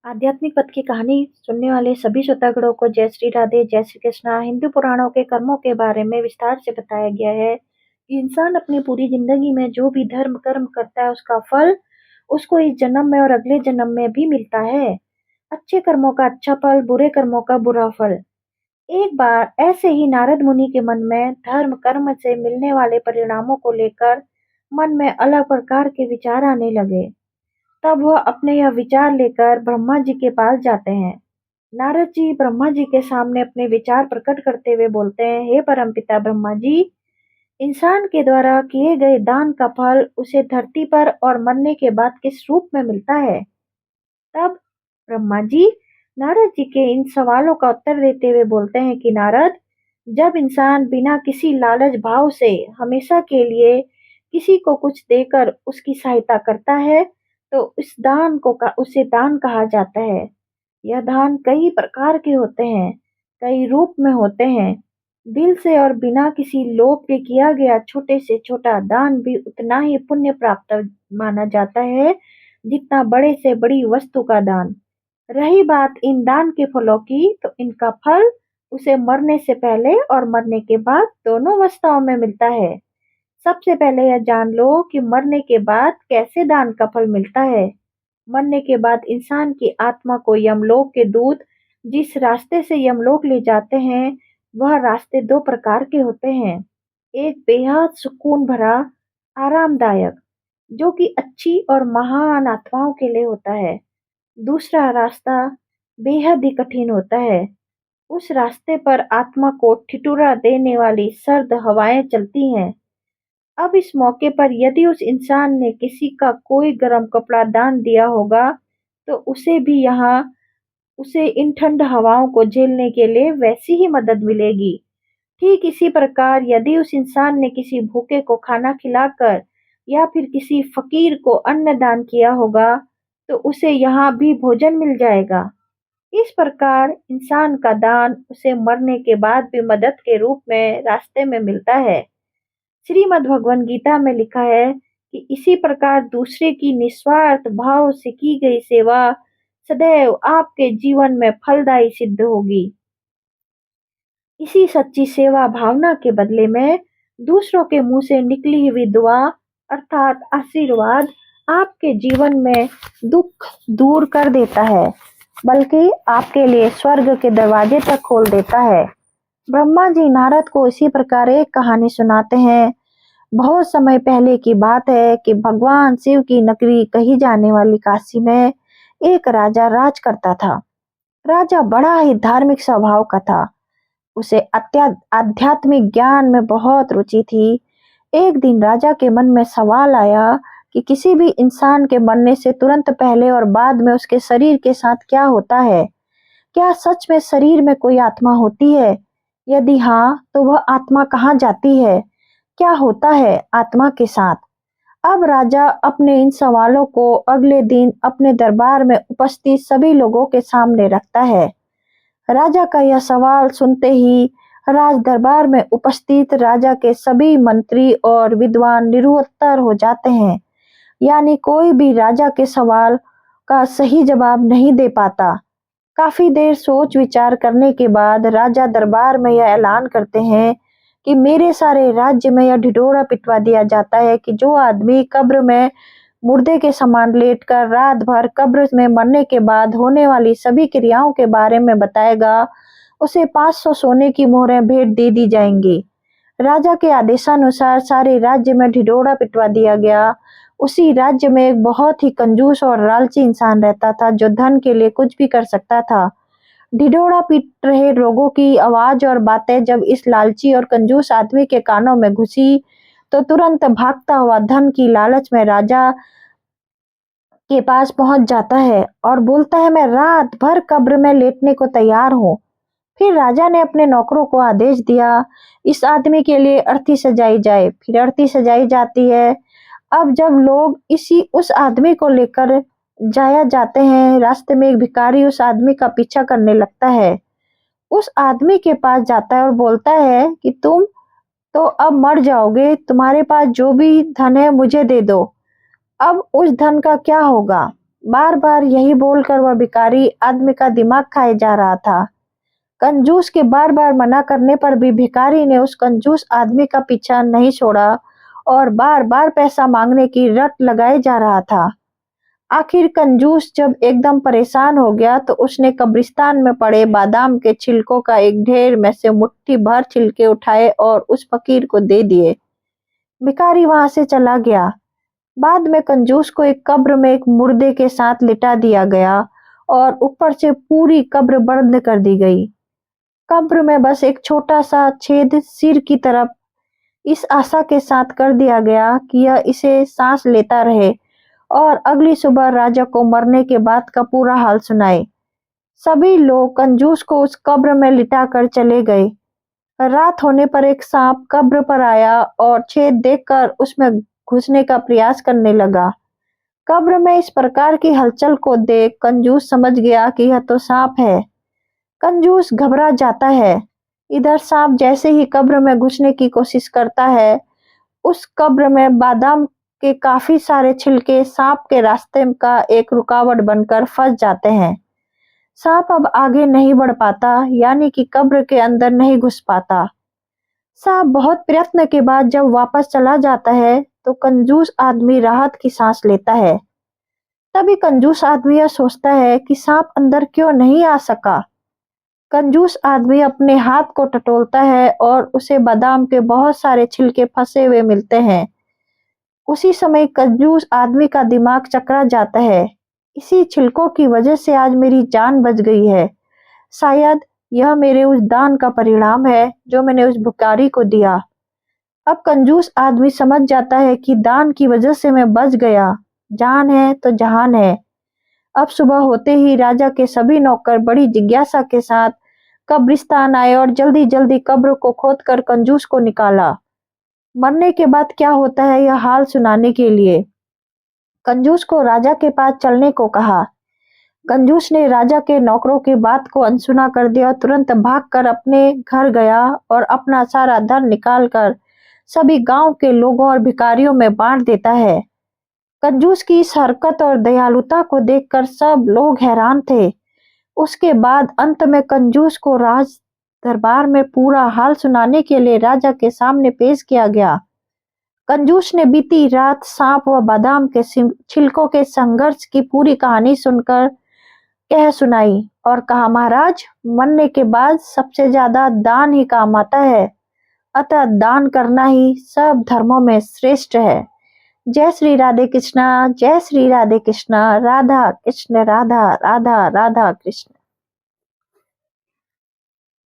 आध्यात्मिक पथ की कहानी सुनने वाले सभी श्रोतागणों को जय श्री राधे, जय श्री कृष्णा। हिंदू पुराणों के कर्मों के बारे में विस्तार से बताया गया है कि इंसान अपनी पूरी जिंदगी में जो भी धर्म कर्म करता है उसका फल उसको इस जन्म में और अगले जन्म में भी मिलता है। अच्छे कर्मों का अच्छा फल, बुरे कर्मों का बुरा फल। एक बार ऐसे ही नारद मुनि के मन में धर्म कर्म से मिलने वाले परिणामों को लेकर मन में अलग प्रकार के विचार आने लगे। तब वह अपने यह विचार लेकर ब्रह्मा जी के पास जाते हैं। नारद जी ब्रह्मा जी के सामने अपने विचार प्रकट करते हुए बोलते हैं, हे परमपिता ब्रह्मा जी, इंसान के द्वारा किए गए दान का फल उसे धरती पर और मरने के बाद किस रूप में मिलता है? तब ब्रह्मा जी नारद जी के इन सवालों का उत्तर देते हुए बोलते हैं कि नारद, जब इंसान बिना किसी लालच भाव से हमेशा के लिए किसी को कुछ देकर उसकी सहायता करता है तो उस दान को उसे दान कहा जाता है। यह दान कई प्रकार के होते हैं, कई रूप में होते हैं। दिल से और बिना किसी लोभ के किया गया छोटे से छोटा दान भी उतना ही पुण्य प्राप्त माना जाता है जितना बड़े से बड़ी वस्तु का दान। रही बात इन दान के फलों की, तो इनका फल उसे मरने से पहले और मरने के बाद दोनों अवस्थाओं में मिलता है। सबसे पहले यह जान लो कि मरने के बाद कैसे दान का फल मिलता है। मरने के बाद इंसान की आत्मा को यमलोक के दूत जिस रास्ते से यमलोक ले जाते हैं, वह रास्ते दो प्रकार के होते हैं। एक बेहद सुकून भरा, आरामदायक, जो कि अच्छी और महान आत्माओं के लिए होता है। दूसरा रास्ता बेहद ही कठिन होता है। उस रास्ते पर आत्मा को ठिठुरा देने वाली सर्द हवाएं चलती हैं। अब इस मौके पर यदि उस इंसान ने किसी का कोई गर्म कपड़ा दान दिया होगा, तो उसे इन ठंड हवाओं को झेलने के लिए वैसी ही मदद मिलेगी। ठीक इसी प्रकार यदि उस इंसान ने किसी भूखे को खाना खिलाकर या फिर किसी फकीर को अन्न दान किया होगा, तो उसे यहाँ भी भोजन मिल जाएगा। इस प्रकार इंसान का दान उसे मरने के बाद भी मदद के रूप में रास्ते में मिलता है। श्रीमद् भगवद गीता में लिखा है कि इसी प्रकार दूसरे की निस्वार्थ भाव से की गई सेवा सदैव आपके जीवन में फलदायी सिद्ध होगी। इसी सच्ची सेवा भावना के बदले में दूसरों के मुंह से निकली हुई दुआ अर्थात आशीर्वाद आपके जीवन में दुख दूर कर देता है, बल्कि आपके लिए स्वर्ग के दरवाजे तक खोल देता है। ब्रह्मा जी नारद को इसी प्रकार एक कहानी सुनाते हैं। बहुत समय पहले की बात है कि भगवान शिव की नगरी कही जाने वाली काशी में एक राजा राज करता था। राजा बड़ा ही धार्मिक स्वभाव का था। उसे आध्यात्मिक ज्ञान में बहुत रुचि थी। एक दिन राजा के मन में सवाल आया कि किसी भी इंसान के मरने से तुरंत पहले और बाद में उसके शरीर के साथ क्या होता है? क्या सच में शरीर में कोई आत्मा होती है? यदि हाँ, तो वह आत्मा कहाँ जाती है? क्या होता है आत्मा के साथ? अब राजा अपने इन सवालों को अगले दिन अपने दरबार में उपस्थित सभी लोगों के सामने रखता है। राजा का यह सवाल सुनते ही राज दरबार में उपस्थित राजा के सभी मंत्री और विद्वान निरुत्तर हो जाते हैं। यानी कोई भी राजा के सवाल का सही जवाब नहीं दे पाता। काफी देर सोच विचार करने के बाद राजा दरबार में यह ऐलान करते हैं कि मेरे सारे राज्य में यह ढिढोरा पिटवा दिया जाता है कि जो आदमी कब्र में मुर्दे के समान लेटकर रात भर कब्र में मरने के बाद होने वाली सभी क्रियाओं के बारे में बताएगा, उसे 500 सोने की मोहरें भेंट दे दी जाएंगी। राजा के आदेशानुसार सारे राज्य में ढिढोरा पिटवा दिया गया। उसी राज्य में एक बहुत ही कंजूस और लालची इंसान रहता था जो धन के लिए कुछ भी कर सकता था। ढिढोरा पीट रहे लोगों की आवाज और बातें जब इस लालची और कंजूस आदमी के कानों में घुसी, तो तुरंत भागता हुआ धन की लालच में राजा के पास पहुंच जाता है और बोलता है, मैं रात भर कब्र में लेटने को तैयार हूँ। फिर राजा ने अपने नौकरों को आदेश दिया, इस आदमी के लिए अर्थी सजाई जाए। फिर अर्थी सजाई जाती है। अब जब लोग उस आदमी को लेकर जाया जाते हैं, रास्ते में एक भिखारी उस आदमी का पीछा करने लगता है। उस आदमी के पास जाता है और बोलता है कि तुम तो अब मर जाओगे, तुम्हारे पास जो भी धन है मुझे दे दो। अब उस धन का क्या होगा? बार बार यही बोलकर वह भिखारी आदमी का दिमाग खाए जा रहा था। कंजूस के बार बार मना करने पर भी भिखारी ने उस कंजूस आदमी का पीछा नहीं छोड़ा और बार बार पैसा मांगने की रट लगाए जा रहा था। आखिर कंजूस जब एकदम परेशान हो गया तो उसने कब्रिस्तान में पड़े बादाम के छिलकों का एक ढेर में से मुट्ठी भर छिलके उठाए और उस फकीर को दे दिए। भिखारी वहां से चला गया। बाद में कंजूस को एक कब्र में एक मुर्दे के साथ लिटा दिया गया और ऊपर से पूरी कब्र बंद कर दी गई। कब्र में बस एक छोटा सा छेद सिर की तरफ इस आशा के साथ कर दिया गया कि यह इसे सांस लेता रहे और अगली सुबह राजा को मरने के बाद का पूरा हाल सुनाए। सभी लोग कंजूस को उस कब्र में लिटा कर चले गए। रात होने पर एक सांप कब्र पर आया और छेद देखकर उसमें घुसने का प्रयास करने लगा। कब्र में इस प्रकार की हलचल को देख कंजूस समझ गया कि यह तो सांप है। कंजूस घबरा जाता है। इधर सांप जैसे ही कब्र में घुसने की कोशिश करता है, उस कब्र में बादाम के काफी सारे छिलके सांप के रास्ते का एक रुकावट बनकर फंस जाते हैं। सांप अब आगे नहीं बढ़ पाता, यानी कि कब्र के अंदर नहीं घुस पाता। सांप बहुत प्रयत्न के बाद जब वापस चला जाता है तो कंजूस आदमी राहत की सांस लेता है। तभी कंजूस आदमी यह सोचता है कि सांप अंदर क्यों नहीं आ सका। कंजूस आदमी अपने हाथ को टटोलता है और उसे बादाम के बहुत सारे छिलके फंसे हुए मिलते हैं। उसी समय कंजूस आदमी का दिमाग चकरा जाता है। इसी छिलकों की वजह से आज मेरी जान बच गई है। शायद यह मेरे उस दान का परिणाम है जो मैंने उस भिखारी को दिया। अब कंजूस आदमी समझ जाता है कि दान की वजह से मैं बच गया। जान है तो जहान है। अब सुबह होते ही राजा के सभी नौकर बड़ी जिज्ञासा के साथ कब्रिस्तान आए और जल्दी जल्दी कब्र को खोदकर कंजूस को निकाला। मरने के बाद क्या होता है यह हाल सुनाने के लिए कंजूस को राजा के पास चलने को कहा। कंजूस ने राजा के नौकरों की बात को अनसुना कर दिया और तुरंत भागकर अपने घर गया और अपना सारा धन निकालकर सभी गांव के लोगों और भिखारियों में बांट देता है। कंजूस की इस हरकत और दयालुता को देखकर सब लोग हैरान थे। उसके बाद अंत में कंजूस को राज दरबार में पूरा हाल सुनाने के लिए राजा के सामने पेश किया गया। कंजूस ने बीती रात सांप व बादाम के छिलकों के संघर्ष की पूरी कहानी सुनकर कह सुनाई और कहा, महाराज, मरने के बाद सबसे ज्यादा दान ही काम आता है, अतः दान करना ही सब धर्मों में श्रेष्ठ है। जय श्री राधे कृष्णा, जय श्री राधे कृष्णा, राधा कृष्ण राधा, राधा राधा कृष्ण।